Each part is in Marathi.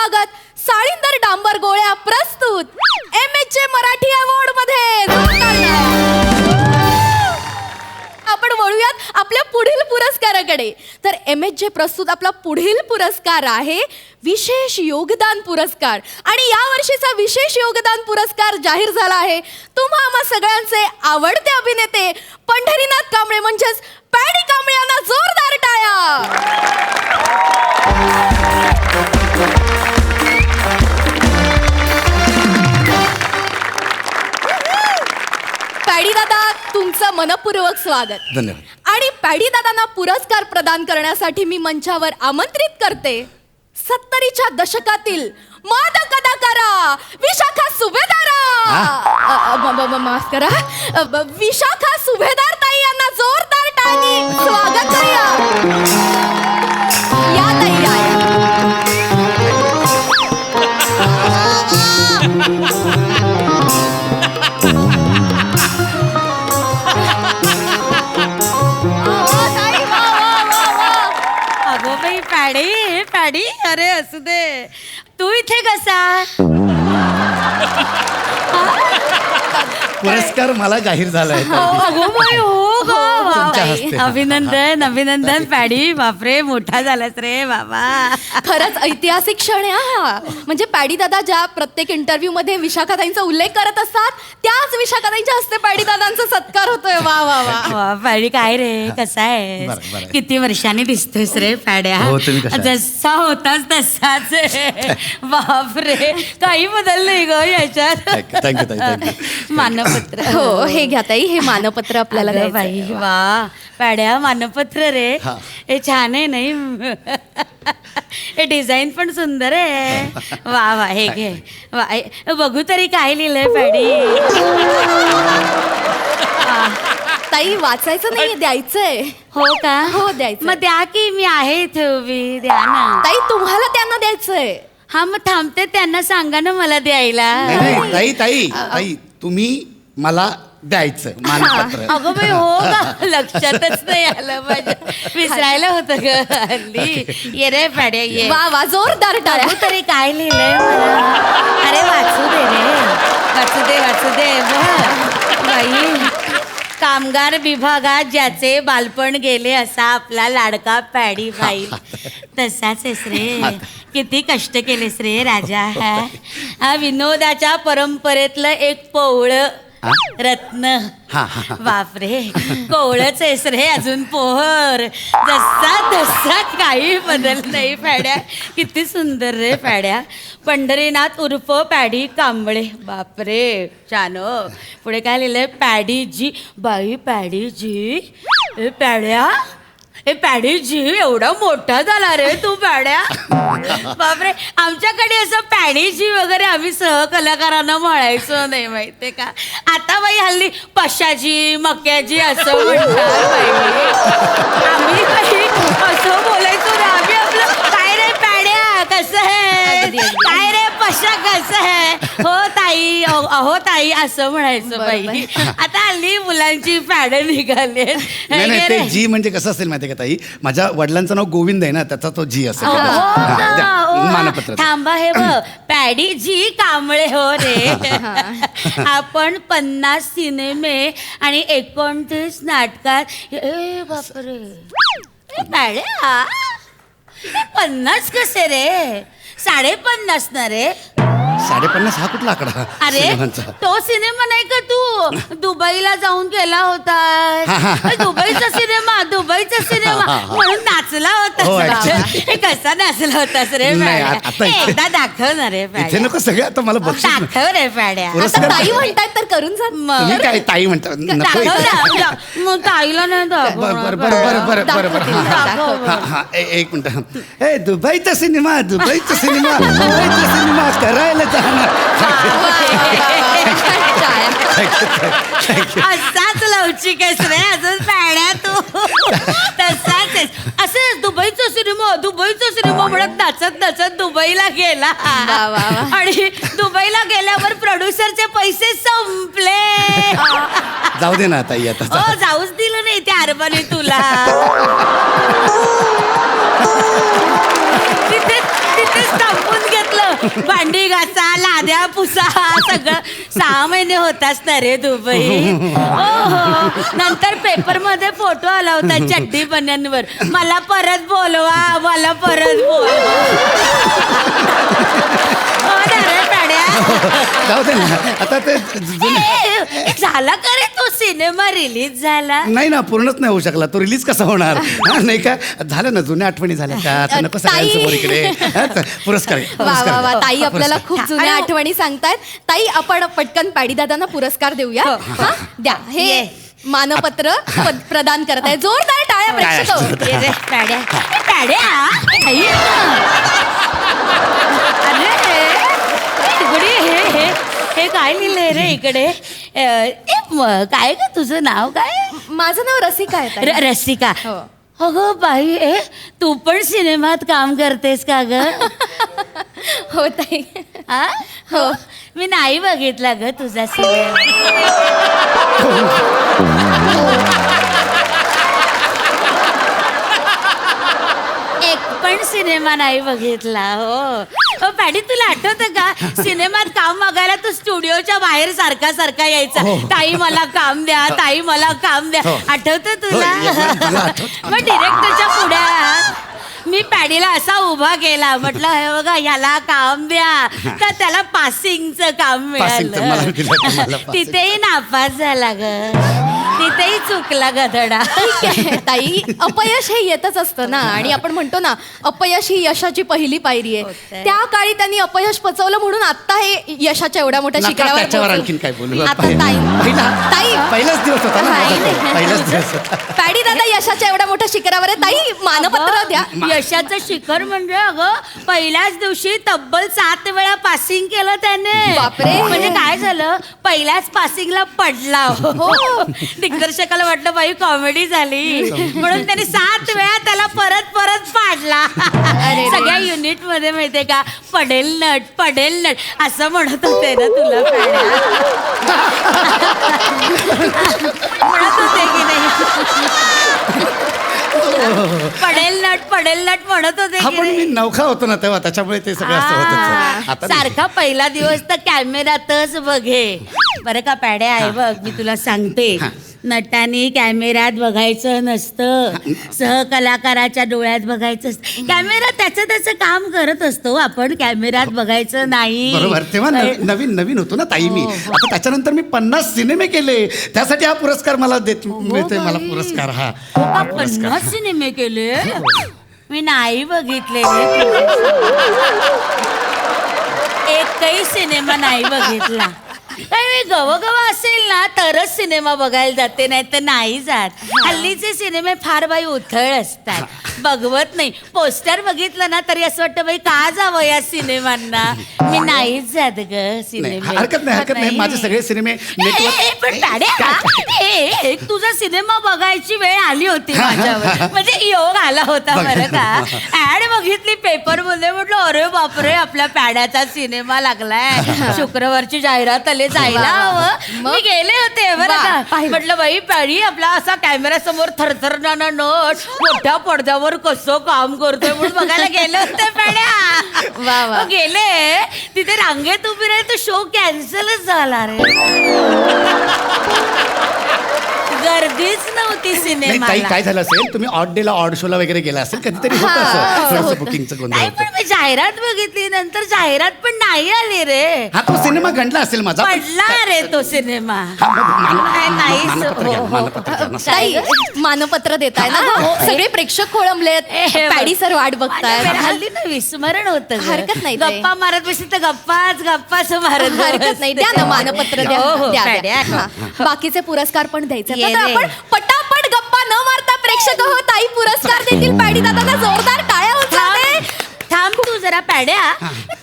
स्वागत साळींदर डांबर गोळ्या प्रस्तुत MHA मराठी अवॉर्ड मध्ये. आपण वळूयात आपल्या पुढील पुरस्काराकडे. तर MHA प्रस्तुत आपला पुढील पुरस्कार आहे विशेष योगदान पुरस्कार. आणि या वर्षीचा विशेष योगदान पुरस्कार जाहीर झाला आहे तुम्हा आम्हा सगळ्यांचे आवडते अभिनेते पंढरीनाथ कांबळे म्हणजेच पॅडी कांबळे यांना जोरदार टाळ्या. पॅडी दादा तुमचं मनपूर्वक स्वागत. धन्यवाद. आणि पॅडी दादांना पुरस्कार प्रदान करण्यासाठी मी मंचावर आमंत्रित करते 70च्या दशकातील मादक कलाकारा विशाखा सुभेदारा. माफ करा, विशाखा सुभेदार ताई यांना जोरदार टाळ्यांनी स्वागत करूया. या ताई या. पॅडी पॅडी, अरे असू दे. तू इथे कसा? पुरस्कार मला जाहीर झालाय. अभिनंदन अभिनंदन पॅडी. बापरे, मोठा झालास रे बाबा. खरंच ऐतिहासिक क्षण आहे हा. म्हणजे पॅडी दादा ज्या प्रत्येक इंटरव्ह्यू मध्ये विशाखाताईंचा उल्लेख करत असतात त्याच विशाखाताईंच्या हस्ते पॅडी दादांचा सत्कार होतोय. वा वा वा. पॅडी काय रे, कसा आहे? किती वर्षांनी दिसतोयस रे पॅड्या. जसा होतास तसाच आहे. बापरे, काही बदल नाही ग याच्यात. मानपत्र. हो, हे घ्या ताई, हे मानपत्र आपल्याला द्यायचं आहे. बाई वा, पॅड्या मानपत्र रे. हे छान आहे नाही? हे डिझाईन पण सुंदर आहे. वा वा, हे घे. वा, बघू तरी काय लिहिलंय पॅडी. ताई वाचायचं नाही, द्यायचंय. हो का? हो, द्यायचं. मग द्या की, मी आहे इथे उभी. द्या ना ताई, तुम्हाला त्यांना द्यायचंय. हा, मग थांबते, त्यांना सांगा ना मला द्यायला. ताई ताई ताई, तुम्ही मला द्यायचं मानपत्र. अगं बाई, हो का? लक्षातच नाही आलं माझ्या. विसरायला होतं ग हल्ली. ये रे पॅड्या ये. वा वा, जोरदार टाळ्या. बघू तरी काय लिहिलंय मला. अरे वाचू दे रे, वाचू दे वाचू दे. बाई, कामगार विभागात ज्याचे बालपण गेले असा आपला लाडका पॅडी भाई. तसाच आहेस रे. किती कष्ट केलेस रे राजा. हा विनोदाच्या परंपरेतलं एक पोवळं रत्न. बापरे, कोवळच आहेस रे अजून. पोहर जसा तसा काही बदल नाही. पॅड्या किती सुंदर रे पॅड्या. पंढरीनाथ उर्फ पॅडी कांबळे. बापरे, छान. पुढे काय लिहिलंय? पॅडी जी. बाई पॅडी जी. पॅड्या, ए पॅडी जी, एवढा मोठा झाला रे तू पॅड्या. बापरे, आमच्याकडे असं पॅडी जी वगैरे आम्ही सहकलाकारांना म्हणायचो नाही, माहितीये का? आता बाई हल्ली पशाजी मक्याजी असं म्हणतात बाई. आम्ही बाई असं बोलायचो ना. आम्ही आपलं काय रे पॅड्या कसं आहे, काय रे पशा कसं आहे, हो ताई, अहो ताई असं म्हणायचं बाई. आता हल्ली मुलांची पॅड निघाली. ते जी म्हणजे कसं असेल माहिती का ताई? माझ्या वडिलांचं नाव गोविंद आहे ना, त्याचा तो जी असेल. मानपत्र थांबा, हे बघ, पॅडी जी कांबळे हो रे. आपण 50 सिनेमे आणि 29 नाटकात. ए बापरे, पॅड्या 50 कसे रे? 50.5 ना रे. 50.5 हा कुठला आकडा? अरे तो सिनेमा नाही का तू दुबईला जाऊन केला होता? दुबईचा सिनेमा, दुबईचा सिनेमा म्हणून नाचला होता. कसा नाचला होतास रे पॅड्या? एकदा दाखव ना रे पॅड्या. नको सगळं आता मला बघ. दाखव रे पॅड्या. ताई म्हणतात तर करून जा. तुम्ही काय ताई म्हणता? मग ताईला नाही दाखव. एक मिनिट. ए दुबईचा सिनेमा, दुबईचा सिनेमा, दुबईचा सिनेमा करायला जाणार. असाच लवचिक आहेस रे अजून पॅड्या तू. तसाच आहेस. असं दुबईचा सिनेमा, दुबईचा सिनेमा म्हणत नाचत नाचत दुबईला गेला. आणि दुबईला गेल्यावर प्रोड्युसरचे पैसे संपले. जाऊ दे ना ताई आता. जाऊच दिलं नाही त्या अरबाने तुला. तिथेच थांबून घेतलं भांडी घासा, लाद्या पुसा, सगळं 6 महिने होतास ना रे दुबई. हो. नंतर पेपर मध्ये फोटो आला होता चड्डी बन्यांवर. मला परत बोलवा, मला परत बोलवा. हो ना रे पाड्या. जाऊ दे ना आता ते झाला का रे तो सिनेमा रिलीज झाला? नाही ना, पूर्णच नाही होऊ शकला. तो रिलीज कसा होणार? हा, नाही का झालं ना, जुन्या आठवणी झाल्या का? आता नको सगळ्यांसमोर इकडे. हा, पुरस्कार आहे, वा वा वा, पुरस्कार. ताई आपल्याला खूप जुन्या आणि- आठवणी सांगतायत. ताई आपण पटकन पॅडी दादांना पुरस्कार देऊया. हा, द्या हे ये. मानपत्र प्रदान करत आहे. जोरदार टाळ्या प्रेक्षक हो. ये रे, पाड्या. ए, पाड्या. आई. अरे तिकडे हे काय लिहिलंय रे इकडे? काय ग तुझं नाव काय? माझं नाव रसिका आहे ताई. रसिका. हो. अगं बाई, तू पण सिनेमात काम करतेस का ग? हो ताई. आ? हो. मी नाही बघितला ग तुझा सिनेमा. एक पण सिनेमा नाही बघितला. हो पॅडी, तुला आठवतं का सिनेमात काम बघायला तू स्टुडिओच्या बाहेर सारखा यायचा. ताई मला काम द्या, ताई मला काम द्या. आठवतं तुला? मग डिरेक्टरच्या पुढ्यात मी पॅडीला असा उभा केला. म्हटलं हे बघा ह्याला काम द्या. तर त्याला पासिंगचं काम पासिंगचं मला दिलं, तुम्हाला मिळालं. passing. तिथेही नापास झाला ग. तिथेही चुकला गधडा. ठीक आहे ताई, अपयश हे येतच असतं ना. आणि आपण म्हणतो ना, अपयश ही यशाची पहिली पायरी आहे. होतंय. त्या काळी त्यांनी अपयश पचवलं म्हणून आता हे यशाच्या एवढ्या मोठ्या नका शिखरावर त्याच्यावर पोहोचलं. आणखीन काय बोलू. आता ताई पहिलाच दिवस होता ना नाही, माझा तो. नाही. पहिलाच दिवस होता. पॅडी दादा यशाच्या एवढ्या मोठ्या शिखरावर आहे. ताई मानपत्र द्या. यशाचं शिखर म्हणजे अगं पहिल्याच दिवशी तब्बल 7 वेळा पासिंग केलं त्याने. बापरे. म्हणजे काय झालं, पहिल्याच पासिंगला पडला. हो. दिग्दर्शकाला वाटलं बाई कॉमेडी झाली म्हणून त्याने 7 वेळा त्याला परत पाडला. रे. सगळ्या युनिट मध्ये माहितीये का, पडेल नट असं म्हणत होते ना तुला पाड्या. म्हणत होते की नाही? पडेल नट म्हणत होते हा की पण मी नाही? नवखा होतो ना तेव्हा, त्याच्यामुळे ते सगळं असं होतं. आता नाही. सारखा पहिला दिवस तर कॅमेऱ्यातच बघे. बरं का पॅड्या आहे बघ, मी तुला सांगते. नटाने कॅमेऱ्यात बघायचं नसतं, सहकलाकाराच्या डोळ्यात बघायचं असतं. कॅमेरा त्याचं काम करत असतो, आपण कॅमेऱ्यात बघायचं नाही. बरोबर. तेव्हा नवीन होतो ना ताई मी. आता त्याच्यानंतर मी 50 सिनेमे केले. त्यासाठी हा पुरस्कार मला मिळतोय. मला पुरस्कार हा. 50 सिनेमे केले. मी नाही बघितले. एकही सिनेमा नाही बघितला. काही गवगवा असेल ना तरच सिनेमा बघायला जाते, नाही तर नाही जात. हल्लीचे सिनेमे फार बाई उथळ असतात, बघवत नाही. पोस्टर बघितलं ना तरी असं वाटतं बाई का जावं या सिनेमांना. मी नाहीच जात ग नाही, सिनेमे. हरकत नाही. माझे सगळे सिनेमे पण पाड्या, एक तुझा सिनेमा बघायची वेळ आली होती माझ्यावर. म्हणजे योग आला होता बरं का. ऍड बघितली पेपर मध्ये, म्हटलं अरे बापरे आपल्या पॅड्याचा सिनेमा लागलाय, शुक्रवारची जाहिरात आली, जायला हवं. मी गेले होते बरं का. पाहिलं. म्हटलं बाई पॅडी आपला असा कॅमेरा समोर थरथरणारा नट मोठ्या पडद्यावर कसं काम करतोय म्हणून बघायला गेले होते पॅड्या. वा वा. मग गेले तिथे रांगेत उभी राहील, तो शो कॅन्सलच झाला रे. गर्दीच नव्हती नाही सिनेमा. ताई, काय झालं असेल, तुम्ही ऑड डेला ऑड शोला वगैरे गेला असेल कधीतरी, होतं असं थोडंसं बुकिंगचं गोंधळ नाही होतं. पण मी जाहिरात बघितली, नंतर जाहिरात पण नाही आली रे. हा तो सिनेमा गंडला असेल माझा. पडला रे तो सिनेमा. हा, मग नाही, मानपत्र घ्या, हो, हो. मानपत्र घ्या ना. ताई मानपत्र देताय ना. हो, सगळे प्रेक्षक खोळंबलेत. हे बघ. पॅडी सर वाट बघताय. माझ्या हल्ली ना विस्मरण होतं ग. हरकत नाही ताई. गप्पा मारत बसली तर गप्पाच मारत हरकत नाही. द्या ना मानपत्र द्या. हो, हो, द्या, पॅड्या. द्या. हा. बाकीचे पुरस्कार पण द्यायचे. ये तर रे. आपण पटापट गप्पा न मारता प्रेक्षक हो ताई पुरस्कार देतील. पॅडी दादाला जोरदार टाळ्या उचलते. थांब तू जरा पॅड्या.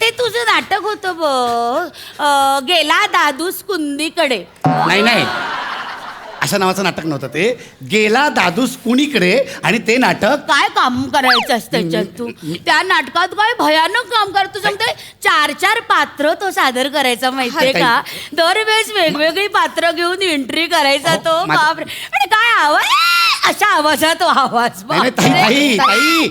ते तुझं नाटक होतं बघ, गेला दादूस कुंदीकडे. नाही अशा नावाचं नाटक नव्हतं ते. गेला दादूस कुणीकडे. आणि ते नाटक काय काम करायचं असतं त्याच्यात तू? त्या नाटकात काय भयानक काम करतो. सांगतोय 4 पात्र तो सादर करायचा माहितीये हा, का. दरवेळेस वेगवेगळी पात्र घेऊन एंट्री करायचा तो. माझं- बापरे. आणि काय आवाज अशा आवाजात आवाज नाही, ताई ताई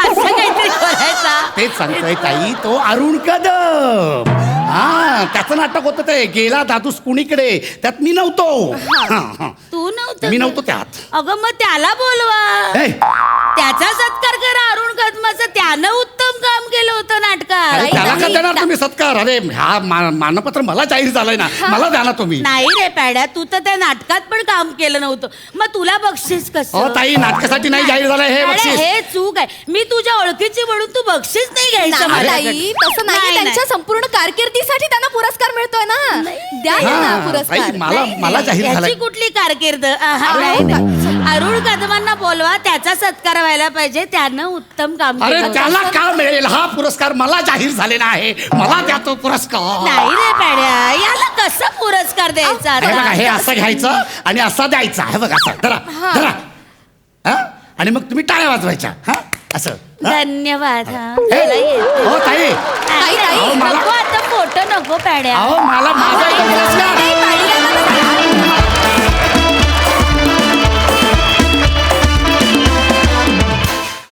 असं काहीतरी बोलायचा. तेच सांगतोय ताई, तो अरुण कदम. हा, त्याचं नाटक होतं ते गेला दादूस कुणीकडे, त्यात मी नव्हतो. हा. तू नव्हतं मी का? नव्हतो त्यात. अगं मग त्याला बोलवा. ए, त्याचा सत्कार करा अरुण कदमाचं. त्यानं उत्तम काम केलं होतं अरे नाटकात. त्याला का देणार तुम्ही सत्कार? अरे हा मानपत्र मला जाहीर झालंय ना, मला द्या ना तुम्ही. नाही रे पॅड्या, तू तर त्या नाटकात पण काम केलं नव्हतं, मग तुला बक्षीस हो कसं? ताई, नाटकासाठी नाही जाहीर झालंय हे अरे, बक्षीस. हे चूक आहे. मी तुझ्या ओळखीची म्हणून तू बक्षीस नाही घ्यायचं नाही, माझ्याकडे. ताई, तसं नाहीये. नाही, त्यांच्या संपूर्ण कारकिर्दीसाठी त्यांना पुरस्कार मिळतोय ना. द्या ना हा, पुरस्कार. ताई, मला जाहीर याची झालाय. कुठली कारकीर्द? अरुण कदमांना बोलवा, त्याचा सत्कार व्हायला पाहिजे. त्यानं उत्तम काम अरे केलं. त्याला का मिळेल हा पुरस्कार? मला जाहीर झालेला आहे, मला द्या तो पुरस्कार. नाही रे पॅड्या, याला कसं पुरस्कार द्यायचा हे बघा, आता? हे असं घ्यायचं आणि असा द्यायचा. हे बघा, असं धरा धरा. हा? आणि मग तुम्ही टाळ्या वाजवायच्या. हा, असं. हा? धन्यवाद. हा. हे, मला येतं. हो ताई, ताई, अहो, मला- नको आता फोटो नको पॅड्या. अहो मला माझा एक पुरस्कार